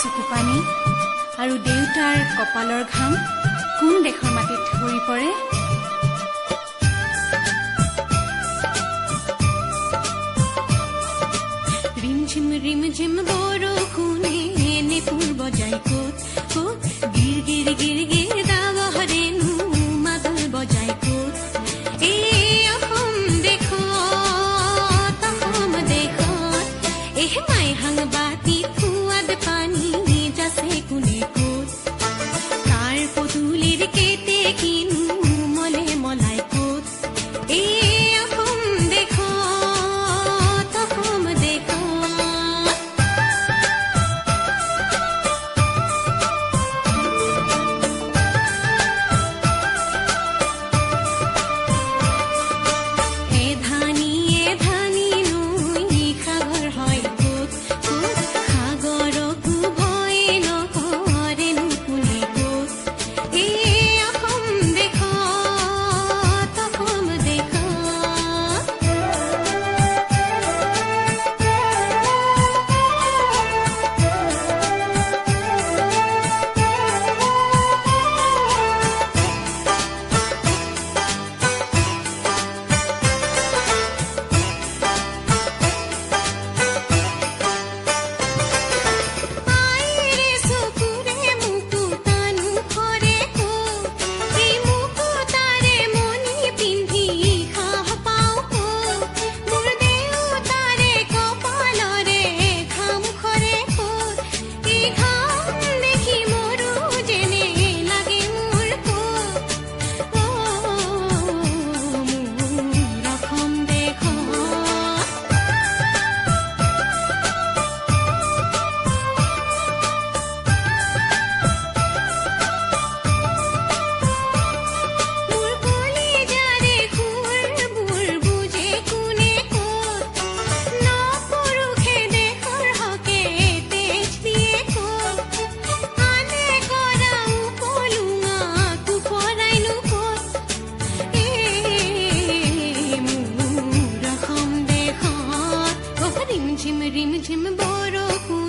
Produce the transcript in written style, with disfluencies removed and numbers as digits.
চকু পানী আৰু দেউতাৰ কপালৰ ঘাম কোন দেশৰ মাটিত সৰি পৰে। ৰিমঝিম ৰিমঝিম বৰষুণে নেপুৰ বজাই ক'ত ক'ত গিৰ গিৰ গিৰ গিৰ দাৱহৰেনো মাদল বজাই ক'ত। এই অসম দেশত এহ মাই সাংবাতি ফুৱাদ পানী যাছে কোনে ক'ত। তাৰ পদূলিৰ কেতে কিনো মলে মলাই ক'ত। এই অসম দেশত ৰিমঝিম ৰিমঝিম বৰষুণ